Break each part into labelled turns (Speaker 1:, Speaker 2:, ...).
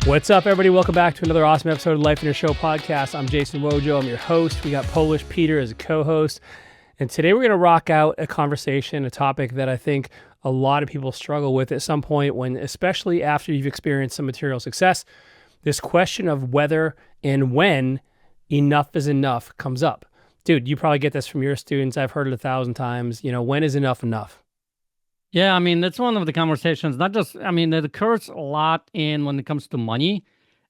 Speaker 1: What's up, everybody? Welcome back to another awesome episode of Life in Your Show podcast. I'm Jason Wojo. I'm your host. We got Polish Peter as a co-host. And today we're going to rock out a conversation, a topic that I think a lot of people struggle with at some point when, especially after you've experienced some material success, this question of whether and when enough is enough comes up. Dude, you probably get this from your students. I've heard it 1,000 times. When is enough enough?
Speaker 2: Yeah, I mean, that's one of the conversations, it occurs a lot when it comes to money,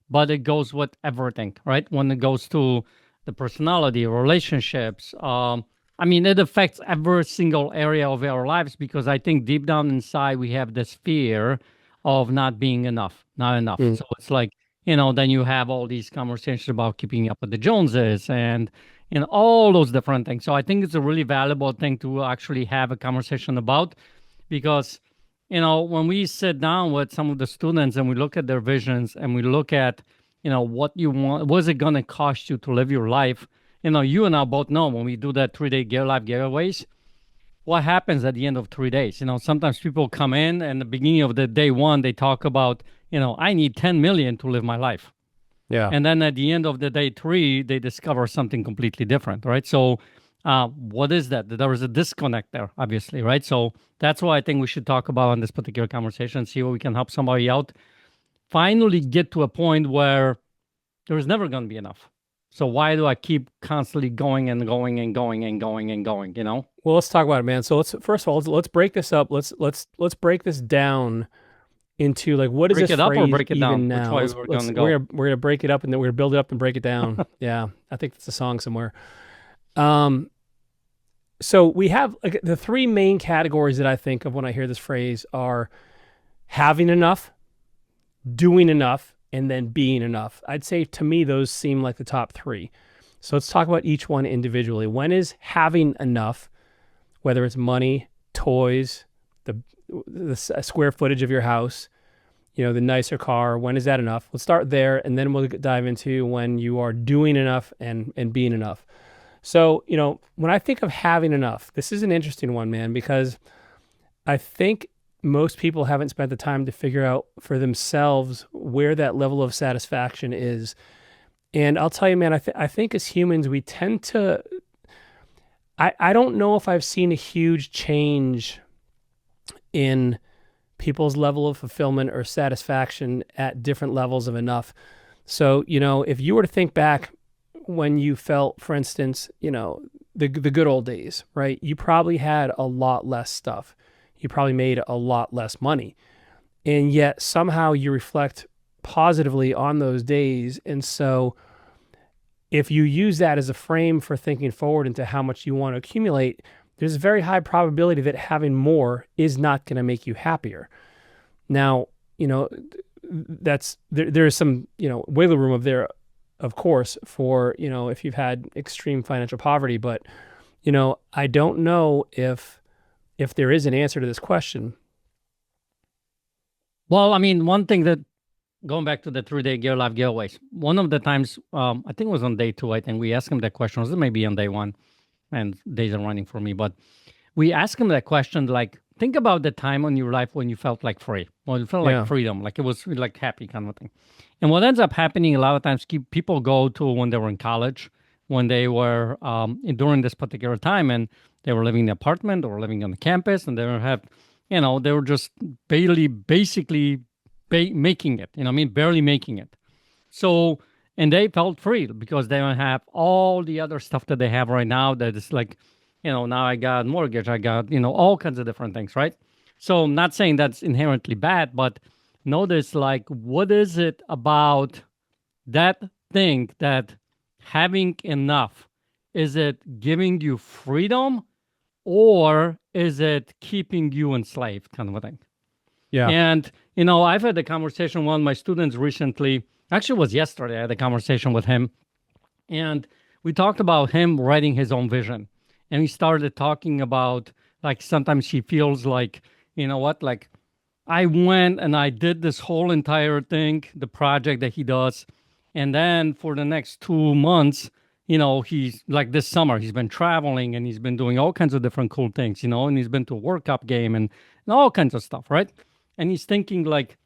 Speaker 2: but it goes with everything, right? When it goes to the personality, relationships, it affects every single area of our lives because I think deep down inside, we have this fear of not being enough, not enough. So it's like, then you have all these conversations about keeping up with the Joneses and, all those different things. So I think it's a really valuable thing to actually have a conversation about. Because, when we sit down with some of the students and we look at their visions and we look at, what you want, what is it going to cost you to live your life? You and I both know when we do that 3-day life giveaways, what happens at the end of 3 days? Sometimes people come in and the beginning of the day one, they talk about, I need 10 million to live my life.
Speaker 1: Yeah.
Speaker 2: And then at the end of the day 3, they discover something completely different, right? So what is that? There is a disconnect there, obviously, right? So that's what I think we should talk about on this particular conversation, see what we can help somebody out. Finally get to a point where there's never going to be enough. So why do I keep constantly going and going and going and going and going,
Speaker 1: Well, let's talk about it, man. So first of all, let's break this up. Let's break this down into like, what is
Speaker 2: break
Speaker 1: this
Speaker 2: it up
Speaker 1: phrase
Speaker 2: or break it
Speaker 1: even
Speaker 2: down?
Speaker 1: now?
Speaker 2: Which way we're going to go?
Speaker 1: We're going to break it up and then we're going to build it up and break it down. Yeah, I think that's a song somewhere. So we have like the 3 main categories that I think of when I hear this phrase are having enough, doing enough, and then being enough. I'd say to me, those seem like the top 3. So let's talk about each one individually. When is having enough, whether it's money, toys, the square footage of your house, the nicer car, when is that enough? Let's start there, and then we'll dive into when you are doing enough and being enough. So, when I think of having enough, this is an interesting one, man, because I think most people haven't spent the time to figure out for themselves where that level of satisfaction is. And I'll tell you, man, I think as humans, we tend to, I don't know if I've seen a huge change in people's level of fulfillment or satisfaction at different levels of enough. So, if you were to think back when you felt, for instance, the good old days, right? You probably had a lot less stuff. You probably made a lot less money. And yet somehow you reflect positively on those days. And so if you use that as a frame for thinking forward into how much you want to accumulate, there's a very high probability that having more is not going to make you happier. Now, there's some, wiggle room of there, of course, for, if you've had extreme financial poverty, but, I don't know if there is an answer to this question.
Speaker 2: Well, one thing that, going back to the 3-day life giveaways, one of the times, I think it was on day 2, I think we asked him that question, or it maybe on day 1, and days are running for me, but we asked him that question, like, think about the time in your life when you felt like free, when you felt like freedom, like it was like happy kind of thing. And what ends up happening a lot of times, people go to when they were in college, when they were during this particular time, and they were living in an apartment or living on the campus, and they were just basically making it, barely making it. So, and they felt free because they don't have all the other stuff that they have right now that is like, now I got mortgage, I got, all kinds of different things, right? So I'm not saying that's inherently bad, but notice like, what is it about that thing that having enough, is it giving you freedom or is it keeping you enslaved kind of a thing?
Speaker 1: Yeah.
Speaker 2: And, I've had a conversation with one of my students recently, actually it was yesterday, I had a conversation with him and we talked about him writing his own vision. And he started talking about like, sometimes he feels like, like I went and I did this whole entire thing, the project that he does. And then for the next 2 months, he's like this summer, he's been traveling and he's been doing all kinds of different cool things, and he's been to a World Cup game and all kinds of stuff, right? And he's thinking like,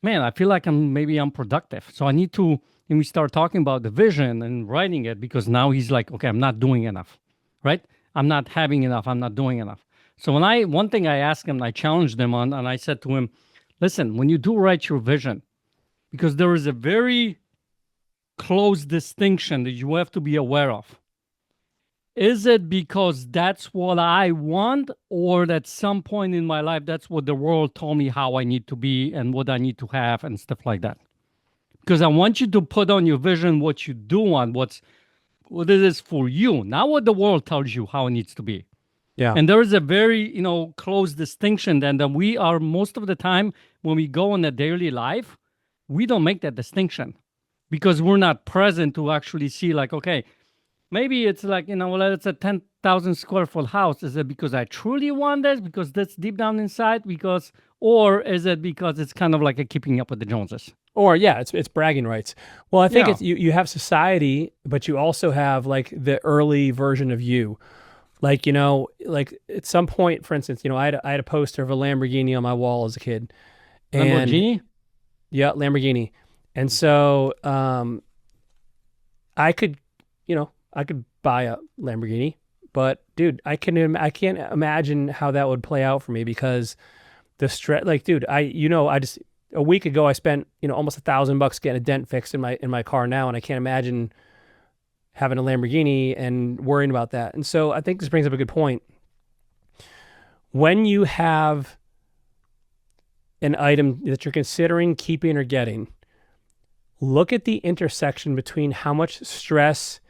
Speaker 2: man, I feel like maybe I'm productive. So I need to, and we start talking about the vision and writing it, because now he's like, okay, I'm not doing enough, right? I'm not having enough. I'm not doing enough. So one thing I asked him, I challenged him on, and I said to him, listen, when you do write your vision, because there is a very close distinction that you have to be aware of. Is it because that's what I want, or at some point in my life, that's what the world told me how I need to be and what I need to have and stuff like that? Because I want you to put on your vision what you do want, what it is for you, not what the world tells you how it needs to be.
Speaker 1: Yeah.
Speaker 2: And there is a very, close distinction then that we are most of the time when we go in a daily life, we don't make that distinction because we're not present to actually see like, okay, maybe it's like, well, it's a 10,000 square foot house. Is it because I truly want this? Because that's deep down inside? Or is it because it's kind of like a keeping up with the Joneses?
Speaker 1: Or yeah, it's bragging rights. Well, I think
Speaker 2: Yeah.
Speaker 1: it's you have society, but you also have like the early version of you. Like, like at some point, for instance, I had a poster of a Lamborghini on my wall as a kid. And
Speaker 2: Lamborghini?
Speaker 1: yeah, Lamborghini. And so I could, I could buy a Lamborghini, but dude, I can't imagine how that would play out for me because the stress, like, dude, I just a week ago I spent, almost $1,000 getting a dent fixed in my car now, and I can't imagine having a Lamborghini and worrying about that. And so I think this brings up a good point. When you have an item that you're considering keeping or getting, look at the intersection between how much stress,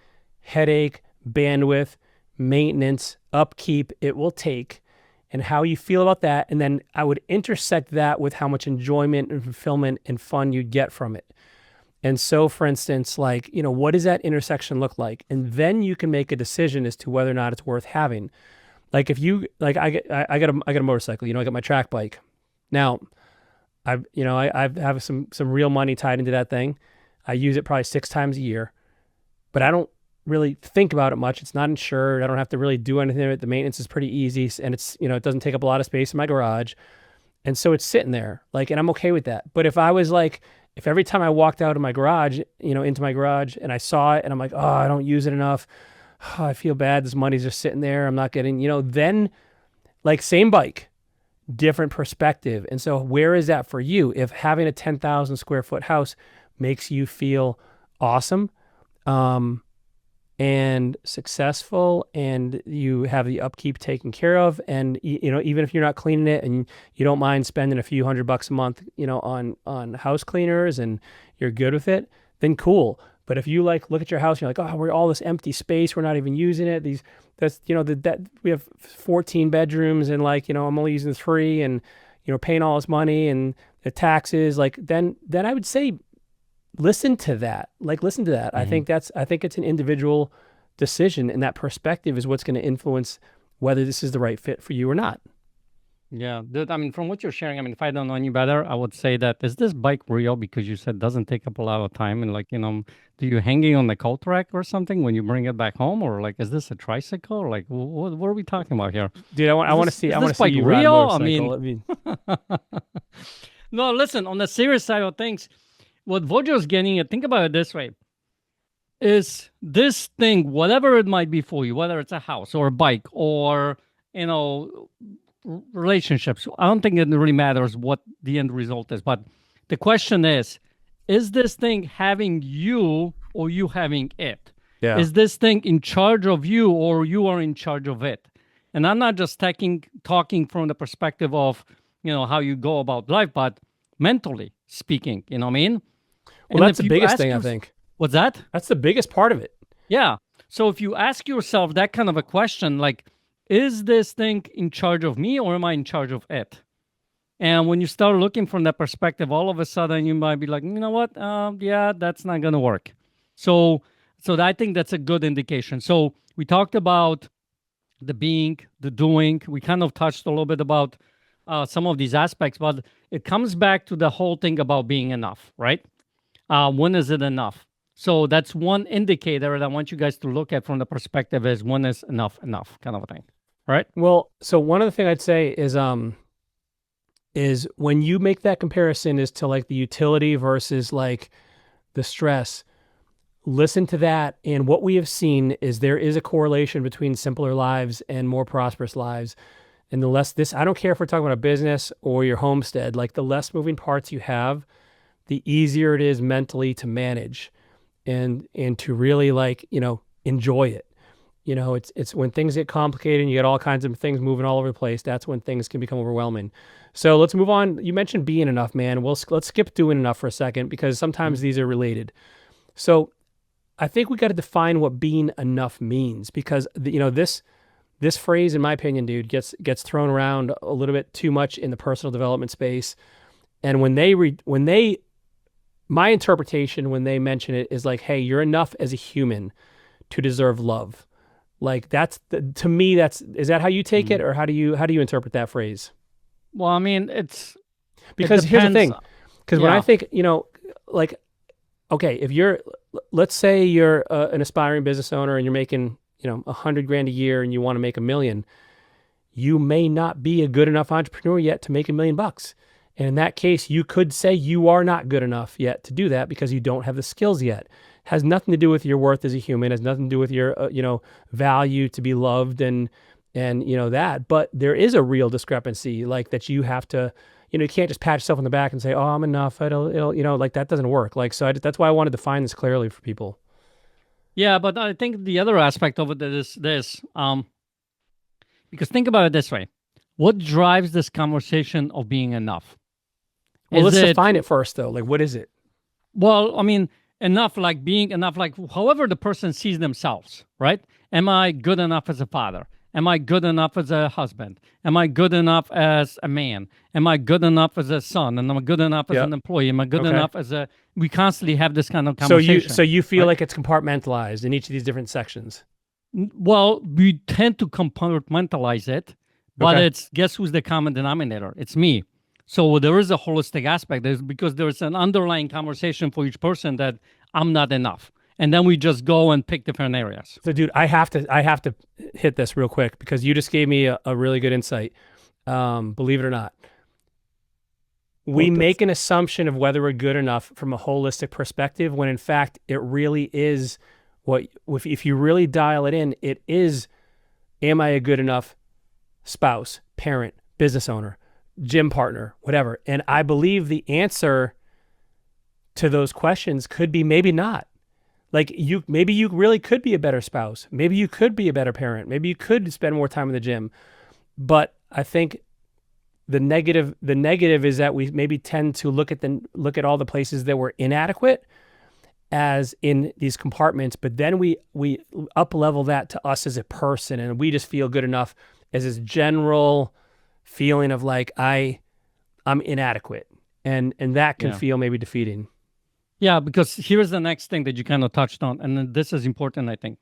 Speaker 1: headache, bandwidth, maintenance, upkeep it will take, and how you feel about that. And then I would intersect that with how much enjoyment and fulfillment and fun you'd get from it. And so, for instance, like, what does that intersection look like? And then you can make a decision as to whether or not it's worth having. Like if you, like I got a motorcycle, I got my track bike. Now, I have some real money tied into that thing. I use it probably 6 times a year, but I don't really think about it much. It's not insured. I don't have to really do anything with it. The maintenance is pretty easy, and it's, it doesn't take up a lot of space in my garage. And so it's sitting there, like, and I'm okay with that. But if I was like, if every time I walked out of my garage, into my garage and I saw it and I'm like, oh, I don't use it enough. Oh, I feel bad. This money's just sitting there. I'm not getting, then like same bike, different perspective. And so where is that for you? If having a 10,000 square foot house makes you feel awesome, and successful, and you have the upkeep taken care of, and even if you're not cleaning it and you don't mind spending a few $100 a month on house cleaners and you're good with it, then cool. But if you like look at your house and you're like, oh, we're all this empty space, we're not even using it, we have 14 bedrooms and like I'm only using 3, and paying all this money and the taxes, like then I would say listen to that. Mm-hmm. I think it's an individual decision, and that perspective is what's going to influence whether this is the right fit for you or not.
Speaker 2: Yeah. I mean, from what you're sharing, if I don't know any better, I would say that, is this bike real? Because you said doesn't take up a lot of time, and like, do you hang it on the coat rack or something when you bring it back home, or like, is this a tricycle? Or like, what are we talking about here?
Speaker 1: Dude, I want to see you ride a motorcycle.
Speaker 2: No, listen, on the serious side of things, what Wojo's getting at, think about it this way, is this thing, whatever it might be for you, whether it's a house or a bike or, relationships, I don't think it really matters what the end result is. But the question is this thing having you or you having it?
Speaker 1: Yeah.
Speaker 2: Is this thing in charge of you or you are in charge of it? And I'm not just talking from the perspective of, how you go about life, but mentally speaking, you know what I mean?
Speaker 1: Well, that's the biggest thing, I think.
Speaker 2: What's that?
Speaker 1: That's the biggest part of it.
Speaker 2: Yeah. So if you ask yourself that kind of a question, like, is this thing in charge of me or am I in charge of it? And when you start looking from that perspective, all of a sudden you might be like, you know what? Yeah, that's not going to work. So I think that's a good indication. So we talked about the being, the doing. We kind of touched a little bit about some of these aspects, but it comes back to the whole thing about being enough, right? When is it enough? So that's one indicator that I want you guys to look at from the perspective is when is enough kind of a thing, right?
Speaker 1: Well, so one of the things I'd say is is when you make that comparison as to like the utility versus like the stress, listen to that. And what we have seen is there is a correlation between simpler lives and more prosperous lives. And the less this, I don't care if we're talking about a business or your homestead, like the less moving parts you have, the easier it is mentally to manage and to really like, enjoy it. It's when things get complicated and you get all kinds of things moving all over the place, that's when things can become overwhelming. So let's move on. You mentioned being enough, man. Let's skip doing enough for a second because sometimes these are related. So I think we got to define what being enough means because this phrase, in my opinion, dude, gets thrown around a little bit too much in the personal development space. And my interpretation when they mention it is like, hey, you're enough as a human to deserve love. Like to me, is that how you take it, or how do you interpret that phrase?
Speaker 2: Well, I mean,
Speaker 1: because here's the thing. Because when I think, like, okay, let's say you're an aspiring business owner and you're making, $100,000 a year and you want to make $1 million, you may not be a good enough entrepreneur yet to make $1 million. And in that case, you could say you are not good enough yet to do that because you don't have the skills yet. Has nothing to do with your worth as a human, has nothing to do with your, value to be loved and that. But there is a real discrepancy like that you have to, you can't just pat yourself on the back and say, oh, I'm enough. It'll like that doesn't work. Like, so that's why I wanted to define this clearly for people.
Speaker 2: Yeah, but I think the other aspect of it is this, because think about it this way. What drives this conversation of being enough?
Speaker 1: Well, let's define it first, though. Like, what is it?
Speaker 2: Well, I mean, enough, like being enough, like however the person sees themselves, right? Am I good enough as a father? Am I good enough as a husband? Am I good enough as a man? Am I good enough as a son? And am I good enough as an employee? Am I good enough as a... We constantly have this kind of conversation.
Speaker 1: So you feel like it's compartmentalized in each of these different sections?
Speaker 2: Well, we tend to compartmentalize it, but it's, guess who's the common denominator? It's me. So there is a holistic aspect because there's an underlying conversation for each person that I'm not enough. And then we just go and pick different areas.
Speaker 1: So, dude, I have to hit this real quick because you just gave me a really good insight. Believe it or not, we make an assumption of whether we're good enough from a holistic perspective when in fact it really is if you really dial it in, it is, am I a good enough spouse, parent, business owner, gym partner, whatever. And I believe the answer to those questions could be maybe not. Like maybe you really could be a better spouse. Maybe you could be a better parent. Maybe you could spend more time in the gym. But I think the negative is that we maybe tend to look at all the places that we're inadequate as in these compartments, but then we up level that to us as a person, and we just feel good enough as this general feeling of like I'm inadequate, and that can feel maybe defeating.
Speaker 2: Yeah, because here's the next thing that you kind of touched on, and this is important, I think.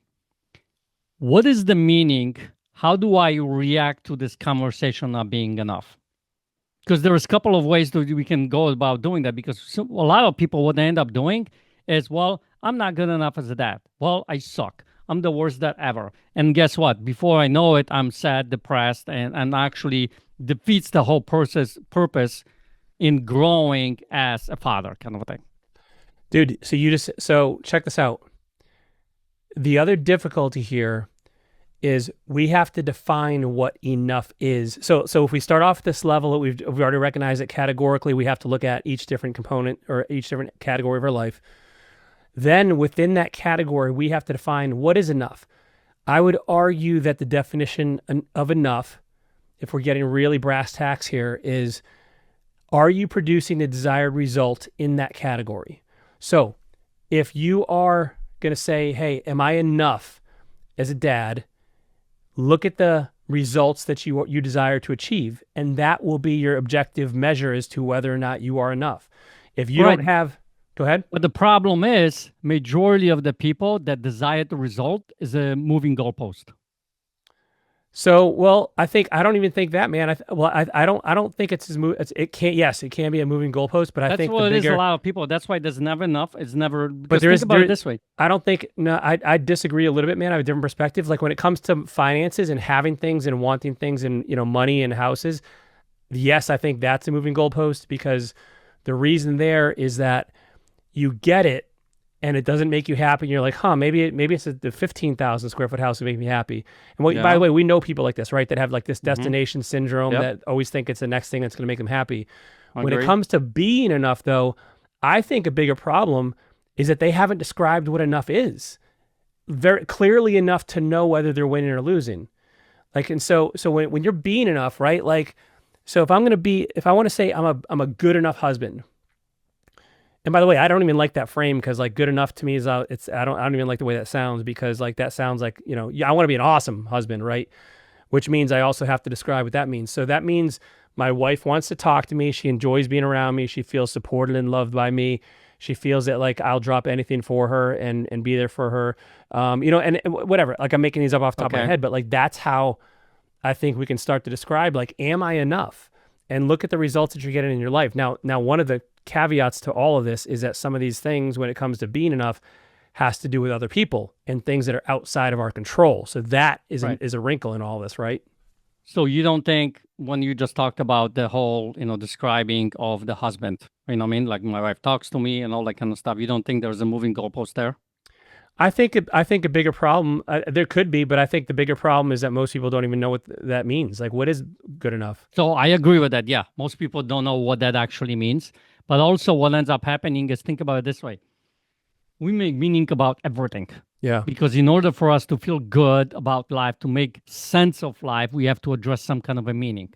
Speaker 2: What is the meaning? How do I react to this conversation not being enough? Because there's a couple of ways that we can go about doing that, because a lot of people, what they end up doing is, well, I'm not good enough as a dad. Well, I suck. I'm the worst dad ever. And guess what? Before I know it, I'm sad, depressed, and actually defeats the whole purpose in growing as a father, kind of a thing.
Speaker 1: Dude, so check this out. The other difficulty here is we have to define what enough is. So if we start off at this level, we've already recognized that categorically we have to look at each different component or each different category of our life. Then within that category, we have to define what is enough. I would argue that the definition of enough, if we're getting really brass tacks here, is, are you producing the desired result in that category? So if you are going to say, hey, am I enough as a dad? Look at the results that you desire to achieve, and that will be your objective measure as to whether or not you are enough. If you don't have... Go ahead.
Speaker 2: But the problem is, majority of the people that desire the result is a moving goalpost.
Speaker 1: So, well, I don't even think that, man. I don't think it's as it can be a moving goalpost, but I think
Speaker 2: that's what it is. A lot of people. That's why there's never enough. It's never.
Speaker 1: But think about it this way. I don't think. No, I disagree a little bit, man. I have a different perspective. Like when it comes to finances and having things and wanting things and money and houses, yes, I think that's a moving goalpost, because the reason there is that you get it and it doesn't make you happy. And you're like, maybe it's the 15,000 square foot house that make me happy. And by the
Speaker 3: Yeah.
Speaker 1: way, we know people like this, right? That have like this
Speaker 3: Mhm.
Speaker 1: destination syndrome,
Speaker 3: Yep.
Speaker 1: that always think it's the next thing that's going to make them happy. When it
Speaker 3: Agree.
Speaker 1: comes to being enough, though, I think a bigger problem is that they haven't described what enough is very clearly enough to know whether they're winning or losing. Like, and so when you're being enough, right? Like, so if I want to say I'm a good enough husband. And by the way, I don't even like that frame, because like good enough to me is I don't even like the way that sounds, because like that sounds like, I want to be an awesome husband, right? Which means I also have to describe what that means. So that means my wife wants to talk to me. She enjoys being around me. She feels supported and loved by me. She feels that like I'll drop anything for her and be there for her. And whatever. Like, I'm making these up off the top of my
Speaker 3: Okay.
Speaker 1: head, but like that's how I think we can start to describe, like, am I enough? And look at the results that you're getting in your life. Now, one of the caveats to all of this is that some of these things, when it comes to being enough, has to do with other people and things that are outside of our control. So that is
Speaker 2: Right.
Speaker 1: is a wrinkle in all this, right?
Speaker 2: So you don't think, when you just talked about the whole, describing of the husband, you know what I mean? Like, my wife talks to me and all that kind of stuff. You don't think there's a moving goalpost there?
Speaker 1: I think a bigger problem, there could be, but I think the bigger problem is that most people don't even know what that means. Like, what is good enough?
Speaker 2: So I agree with that. Yeah. Most people don't know what that actually means. But also what ends up happening is, think about it this way. We make meaning about everything.
Speaker 1: Yeah.
Speaker 2: Because in order for us to feel good about life, to make sense of life, we have to address some kind of a meaning.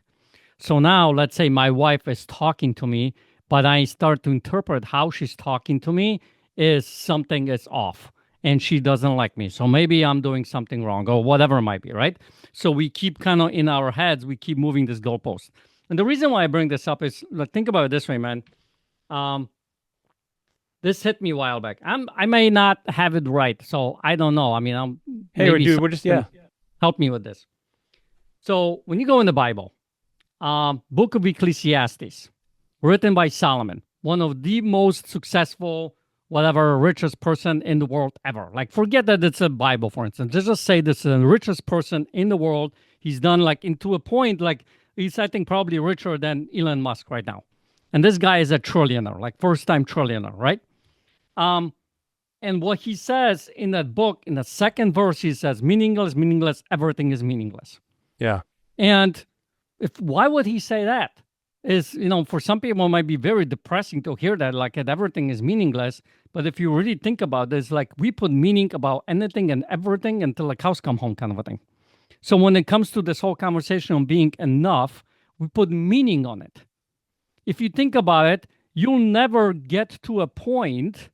Speaker 2: So now, let's say my wife is talking to me, but I start to interpret how she's talking to me is something is off and she doesn't like me. So maybe I'm doing something wrong or whatever it might be, right? So we keep kind of in our heads, we keep moving this goalpost. And the reason why I bring this up is, like, think about it this way, man. This hit me a while back. I may not have it right, so I don't know. I mean,
Speaker 1: Hey,
Speaker 2: maybe
Speaker 1: dude, we're just, yeah.
Speaker 2: help me with this. So when you go in the Bible, book of Ecclesiastes, written by Solomon, one of the most successful, whatever, richest person in the world ever. Like, forget that it's a Bible, for instance. Just say this is the richest person in the world. He's done, like, into a point, like, he's, I think, probably richer than Elon Musk right now. And this guy is a trillionaire, like first-time trillionaire, right? And what he says in that book, in the second verse, he says, meaningless, meaningless, everything is meaningless.
Speaker 1: Yeah.
Speaker 2: And why would he say that? Is, for some people it might be very depressing to hear that, like, that everything is meaningless. But if you really think about this, like, we put meaning about anything and everything until the cows come home, kind of a thing. So when it comes to this whole conversation on being enough, we put meaning on it. If you think about it, you'll never get to a point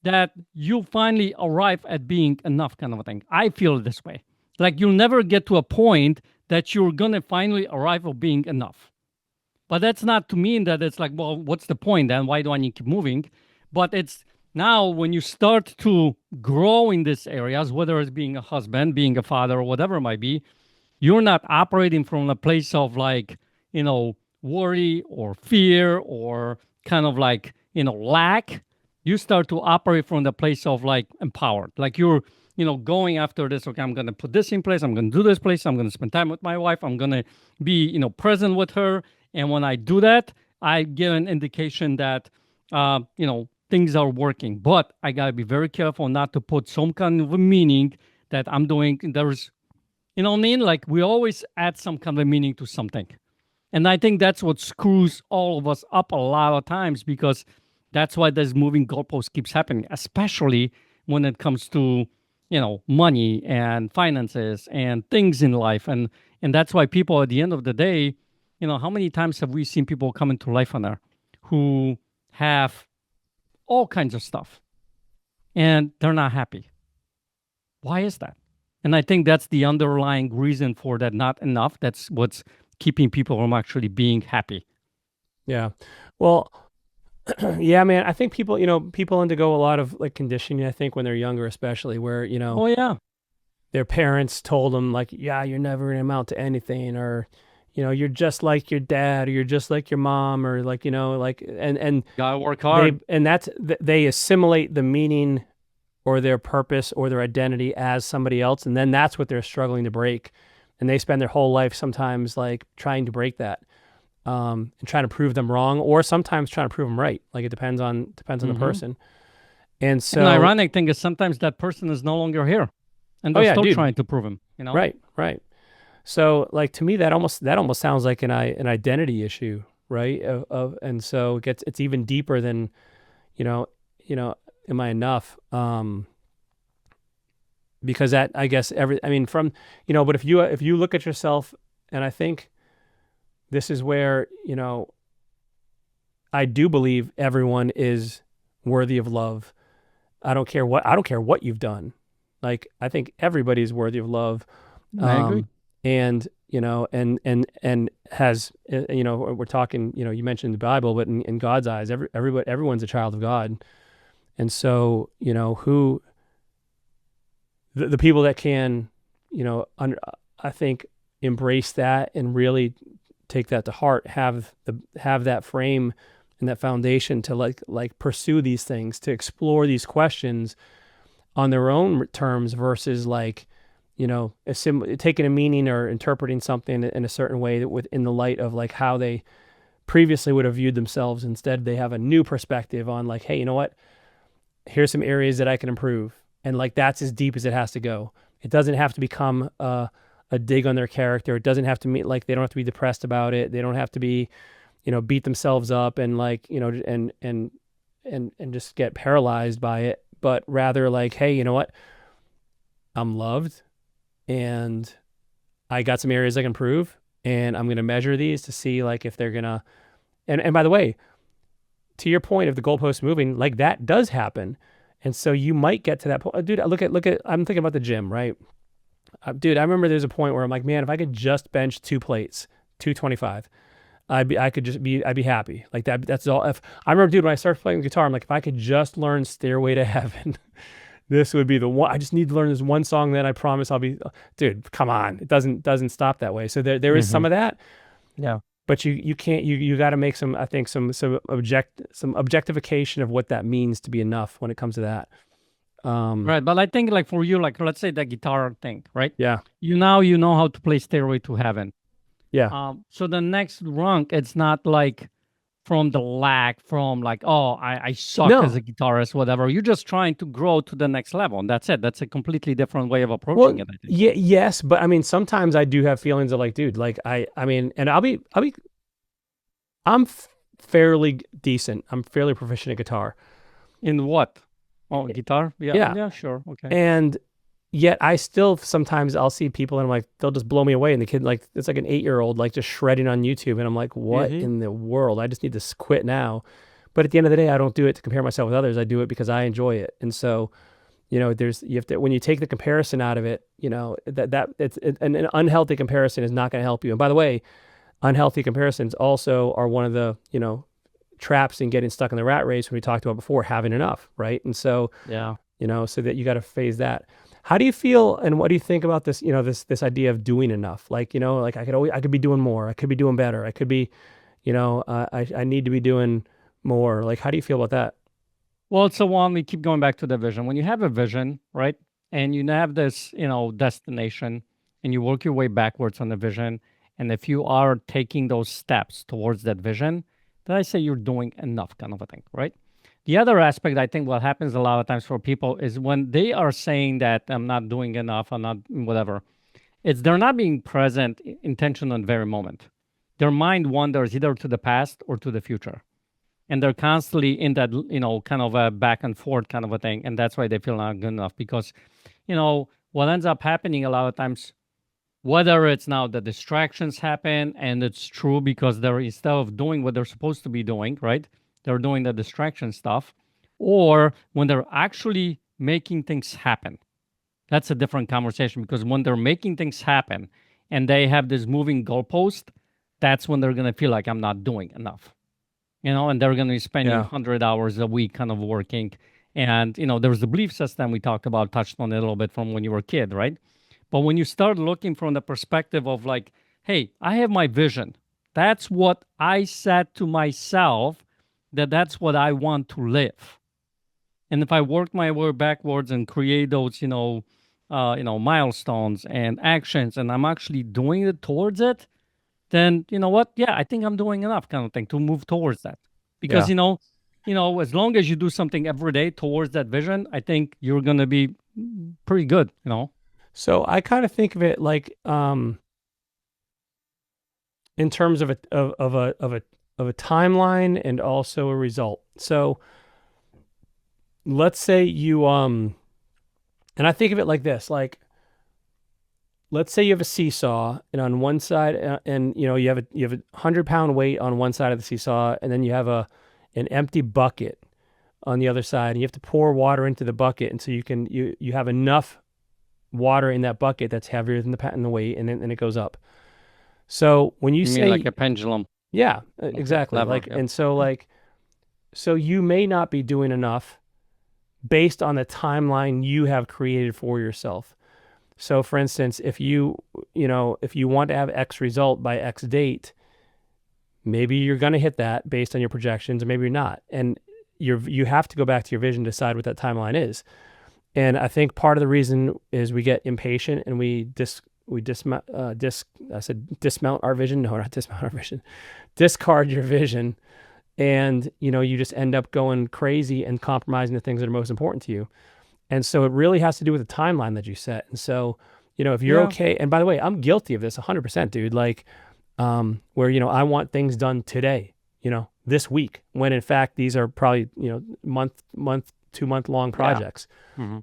Speaker 2: that you finally arrive at being enough, kind of a thing. I feel this way. Like, you'll never get to a point that you're going to finally arrive at being enough. But that's not to mean that it's like, well, what's the point then? Why do I need to keep moving? But it's now when you start to grow in these areas, whether it's being a husband, being a father, or whatever it might be, you're not operating from a place of, like, worry or fear or kind of like, lack. You start to operate from the place of, like, empowered. Like, you're, going after this. Okay, I'm going to put this in place. I'm going to do this place. I'm going to spend time with my wife. I'm going to be, present with her. And when I do that, I get an indication that, things are working. But I got to be very careful not to put some kind of a meaning that I'm doing. There's, you know what I mean? Like, we always add some kind of meaning to something. And I think that's what screws all of us up a lot of times, because that's why this moving goalpost keeps happening, especially when it comes to, money and finances and things in life. And that's why people, at the end of the day, how many times have we seen people come into life on there who have all kinds of stuff and they're not happy? Why is that? And I think that's the underlying reason for that not enough. That's what's keeping people from actually being happy.
Speaker 1: Yeah. Well, yeah, man, I think people undergo a lot of, like, conditioning, I think, when they're younger, especially, where,
Speaker 2: Oh, yeah.
Speaker 1: their parents told them, like, yeah, you're never going to amount to anything, or, you're just like your dad, or you're just like your mom, or, like, and
Speaker 2: Gotta work hard.
Speaker 1: they assimilate the meaning or their purpose or their identity as somebody else. And then that's what they're struggling to break. And they spend their whole life sometimes, like, trying to break that. and trying to prove them wrong, or sometimes trying to prove them right. Like it depends on the person. And
Speaker 2: And the
Speaker 1: so,
Speaker 2: ironic thing is sometimes that person is no longer here, and
Speaker 1: oh
Speaker 2: they're
Speaker 1: yeah,
Speaker 2: still
Speaker 1: dude,
Speaker 2: trying to prove him. You know?
Speaker 1: right, right. So like to me, that almost sounds like an identity issue, right? And so it's even deeper than you know, you know, am I enough? Because that I guess I mean from but if you look at yourself, and I think this is where I do believe everyone is worthy of love. I don't care what you've done. Like I think everybody's worthy of love.
Speaker 2: I agree.
Speaker 1: And and has we're talking, you mentioned the Bible, but in God's eyes, everyone's a child of God. And so, who the people that can, I think embrace that and really take that to heart, have that frame and that foundation to like pursue these things, to explore these questions on their own terms versus like, taking a meaning or interpreting something in a certain way that within the light of like how they previously would have viewed themselves. Instead, they have a new perspective on like, hey, you know what? Here's some areas that I can improve. And like, that's as deep as it has to go. It doesn't have to become a dig on their character. It doesn't have to mean like, they don't have to be depressed about it. They don't have to be, beat themselves up and like, and just get paralyzed by it, but rather like, hey, you know what? I'm loved and I got some areas I can improve, and I'm going to measure these to see like if they're going to, and by the way, to your point of the goalpost moving, like that does happen. And so you might get to that point. Dude, look at, I'm thinking about the gym, right? Dude, I remember there's a point where I'm like, man, if I could just bench 2 plates, 225, I'd be happy. Like that's all. If I remember, dude, when I started playing guitar, I'm like, if I could just learn Stairway to Heaven, this would be the one. I just need to learn this one song, then I promise I'll be, dude, come on. It doesn't stop that way. So there is some of that,
Speaker 2: Yeah.
Speaker 1: but you can't, you got to make some, I think some objectification of what that means to be enough when it comes to that.
Speaker 2: Right. But I think like for you, like let's say the guitar thing, right?
Speaker 1: Yeah.
Speaker 2: You know how to play Stairway to Heaven.
Speaker 1: Yeah.
Speaker 2: So the next rung, it's not like from the lack, from like, oh, I suck as
Speaker 1: No.
Speaker 2: a guitarist, whatever. You're just trying to grow to the next level. And that's it. That's a completely different way of approaching
Speaker 1: Well,
Speaker 2: it, I think.
Speaker 1: yeah, yes, but I mean, sometimes I do have feelings of like, dude, like I mean, and I'm fairly decent. I'm fairly proficient at guitar.
Speaker 2: In what? Oh, guitar? Yeah.
Speaker 1: Yeah.
Speaker 2: Yeah, sure. Okay.
Speaker 1: And yet I still sometimes I'll see people and I'm like, they'll just blow me away. And the kid, like, it's like an 8-year-old, like just shredding on YouTube. And I'm like, what in the world? I just need to quit now. But at the end of the day, I don't do it to compare myself with others. I do it because I enjoy it. And so, you have to, when you take the comparison out of it, an unhealthy comparison is not going to help you. And by the way, unhealthy comparisons also are one of the, traps in getting stuck in the rat race when we talked about before, having enough, right? And so,
Speaker 2: Yeah.
Speaker 1: so that you got to phase that. How do you feel, and what do you think about this, this idea of doing enough? Like, like I could be doing more. I could be doing better. I could be, I need to be doing more. Like, how do you feel about that?
Speaker 2: Well, it's the one we keep going back to the vision. When you have a vision, right? And you have this, destination and you work your way backwards on the vision. And if you are taking those steps towards that vision, then I say you're doing enough kind of a thing, right? The other aspect, I think what happens a lot of times for people is when they are saying that I'm not doing enough, I'm not whatever, it's they're not being present, intentional in the very moment. Their mind wanders either to the past or to the future. And they're constantly in that, kind of a back and forth kind of a thing. And that's why they feel not good enough because, what ends up happening a lot of times, whether it's now the distractions happen, and it's true because they're instead of doing what they're supposed to be doing, right? They're doing the distraction stuff, or when they're actually making things happen. That's a different conversation because when they're making things happen and they have this moving goalpost, that's when they're going to feel like I'm not doing enough, and they're going to be spending 100 hours a week kind of working. And, there's the belief system we talked about, touched on it a little bit from when you were a kid, right? But when you start looking from the perspective of like, hey, I have my vision. That's what I said to myself, that's what I want to live. And if I work my way backwards and create those, milestones and actions, and I'm actually doing it towards it, then you know what? Yeah, I think I'm doing enough, kind of thing, to move towards that. Because
Speaker 1: Yeah.
Speaker 2: as long as you do something every day towards that vision, I think you're gonna be pretty good.
Speaker 1: So I kind of think of it like in terms of a timeline and also a result. So let's say you and I think of it like this, like let's say you have a seesaw and on one side and you have a 100-pound weight on one side of the seesaw, and then you have an empty bucket on the other side, and you have to pour water into the bucket, and so you have enough water in that bucket that's heavier than the weight, and then it goes up. So when you
Speaker 2: You
Speaker 1: say
Speaker 2: mean like a pendulum?
Speaker 1: yeah, exactly.
Speaker 2: Lever,
Speaker 1: Like,
Speaker 2: yeah.
Speaker 1: and so you may not be doing enough based on the timeline you have created for yourself. So for instance, if you want to have X result by X date, maybe you're going to hit that based on your projections, or maybe you're not. And you have to go back to your vision to decide what that timeline is. And I think part of the reason is we get impatient and we dismount our vision. No, not dismount our vision. Discard your vision, and you just end up going crazy and compromising the things that are most important to you. And so it really has to do with the timeline that you set. And so if you're okay, and by the way, I'm guilty of this 100%, dude. Like where I want things done today, this week, when in fact these are probably month 2 month long projects.
Speaker 2: Yeah.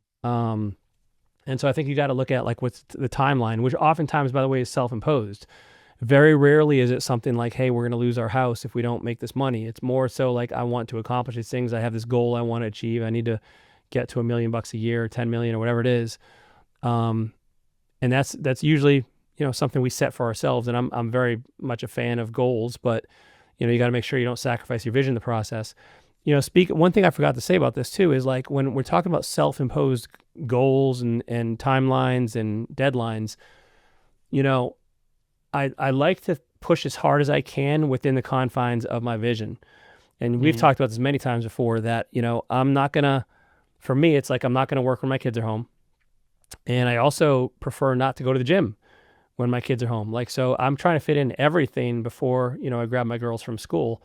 Speaker 1: And so I think you got to look at like what's the timeline, which oftentimes, by the way, is self-imposed. Very rarely is it something like, hey, we're going to lose our house if we don't make this money. It's more so like, I want to accomplish these things. I have this goal I want to achieve. I need to get to $1 million a year, or 10 million, or whatever it is. And that's usually, something we set for ourselves. And I'm very much a fan of goals, but you got to make sure you don't sacrifice your vision in the process. One thing I forgot to say about this too is, like, when we're talking about self-imposed goals and timelines and deadlines, I like to push as hard as I can within the confines of my vision. And we've talked about this many times before, that, for me, it's like, I'm not going to work when my kids are home. And I also prefer not to go to the gym when my kids are home. Like, so I'm trying to fit in everything before, I grab my girls from school.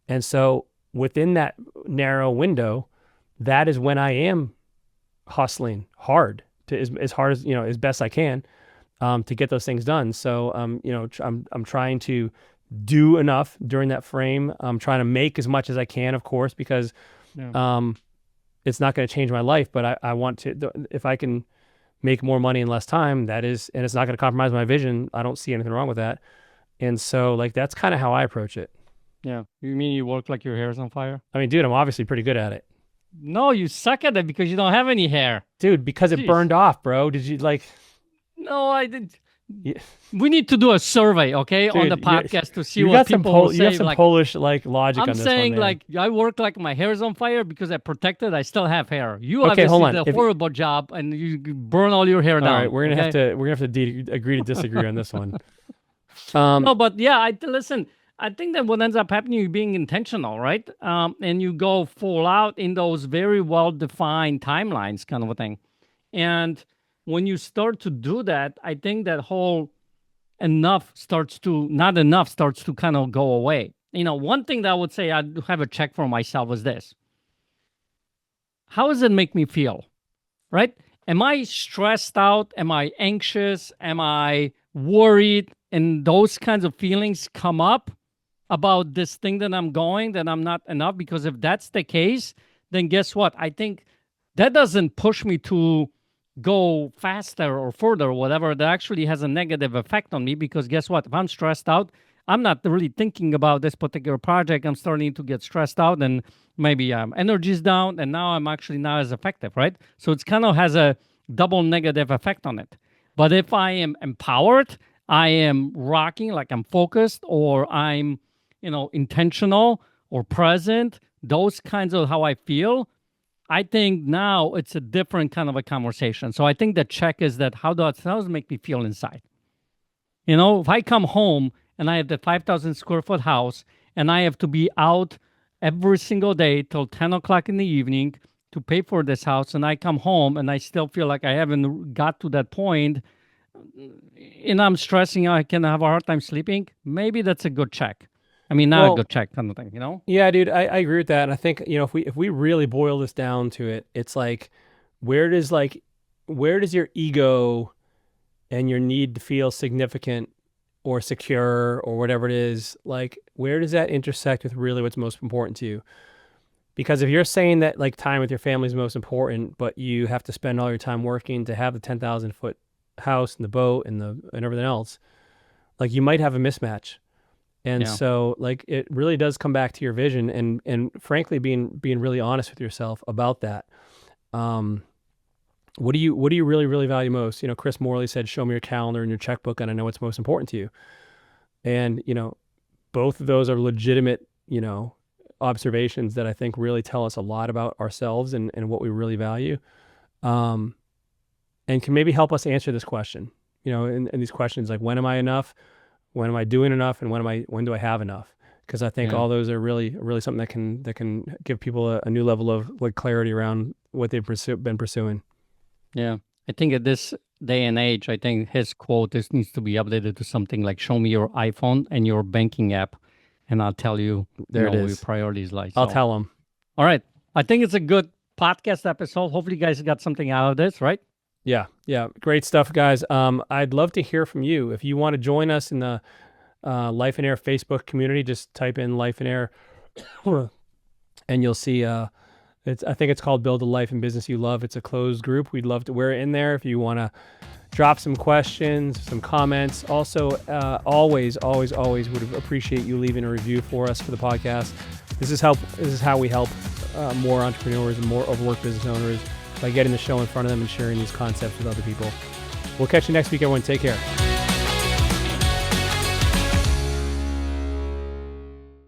Speaker 1: And so within that narrow window, that is when I am hustling hard to as hard as, as best I can, to get those things done. So, I'm trying to do enough during that frame. I'm trying to make as much as I can, of course, because, it's not going to change my life, but I want to, if I can make more money in less time, and it's not going to compromise my vision, I don't see anything wrong with that. And so, like, that's kind of how I approach it.
Speaker 2: Yeah. You mean you work like your hair is on fire?
Speaker 1: I mean, dude, I'm obviously pretty good at it.
Speaker 2: No, you suck at it because you don't have any hair.
Speaker 1: Dude, because it burned off, bro. Did you like...
Speaker 2: No, I didn't.
Speaker 1: Yeah.
Speaker 2: We need to do a survey, okay,
Speaker 1: Dude,
Speaker 2: on the podcast to see
Speaker 1: you
Speaker 2: what
Speaker 1: got
Speaker 2: people
Speaker 1: some
Speaker 2: will say.
Speaker 1: You have some
Speaker 2: like,
Speaker 1: Polish like logic
Speaker 2: I'm
Speaker 1: on this
Speaker 2: saying,
Speaker 1: one, man.
Speaker 2: like, I work like my hair is on fire because I protected. I still have hair. You
Speaker 1: Okay, hold
Speaker 2: obviously
Speaker 1: on.
Speaker 2: did a horrible job, and you burn all your hair down.
Speaker 1: All right, we're gonna have to agree to disagree on this one.
Speaker 2: No, but yeah, listen. I think that what ends up happening, you're being intentional, right? And you go full out in those very well-defined timelines, kind of a thing. And when you start to do that, I think that whole not enough starts to kind of go away. One thing that I would say I'd have a check for myself is this. How does it make me feel, right? Am I stressed out? Am I anxious? Am I worried? And those kinds of feelings come up about this thing that I'm not enough. Because if that's the case, then guess what? I think that doesn't push me to go faster or further or whatever. That actually has a negative effect on me, because guess what? If I'm stressed out, I'm not really thinking about this particular project. I'm starting to get stressed out, and maybe energy's down, and now I'm actually not as effective, right? So it's kind of has a double negative effect on it. But if I am empowered, I am rocking, like I'm focused, or I'm, intentional or present, those kinds of how I feel, I think now it's a different kind of a conversation. So I think the check is that how does it make me feel inside? If I come home and I have the 5,000 square foot house and I have to be out every single day till 10 o'clock in the evening to pay for this house, and I come home and I still feel like I haven't got to that point, and I'm stressing, I can have a hard time sleeping, maybe that's a good check. I mean, not a
Speaker 1: Well,
Speaker 2: good check kind of thing, you know?
Speaker 1: yeah, dude, I agree with that. And I think, if we really boil this down to it, it's like, where does your ego and your need to feel significant or secure or whatever it is, like, where does that intersect with really what's most important to you? Because if you're saying that like time with your family is most important, but you have to spend all your time working to have the 10,000 foot house and the boat and everything else, like you might have a mismatch. And
Speaker 2: Yeah.
Speaker 1: so like it really does come back to your vision and frankly being really honest with yourself about that. Um, what do you really, really value most? Chris Morley said, show me your calendar and your checkbook and I know what's most important to you. And, both of those are legitimate, observations that I think really tell us a lot about ourselves and what we really value. Um, and can maybe help us answer this question, and these questions like, when am I enough? When am I doing enough? And when do I have enough? Because I think
Speaker 2: Yeah.
Speaker 1: all those are really, really something that can give people a new level of like clarity around what they've been pursuing.
Speaker 2: Yeah. I think at this day and age, I think his quote needs to be updated to something like, show me your iPhone and your banking app, and I'll tell you,
Speaker 1: There it
Speaker 2: where your
Speaker 1: is.
Speaker 2: priorities lie.
Speaker 1: I'll
Speaker 2: So,
Speaker 1: tell them.
Speaker 2: all right. I think it's a good podcast episode. Hopefully, you guys got something out of this, right?
Speaker 1: Yeah. Yeah. Great stuff, guys. I'd love to hear from you. If you want to join us in the Life and Air Facebook community, just type in Life and Air and you'll see I think it's called Build a Life and Business You Love. It's a closed group. We're in there if you want to drop some questions, some comments. Also, always would appreciate you leaving a review for us for the podcast. This is how we help more entrepreneurs and more overworked business owners by getting the show in front of them and sharing these concepts with other people. We'll catch you next week, everyone. Take care.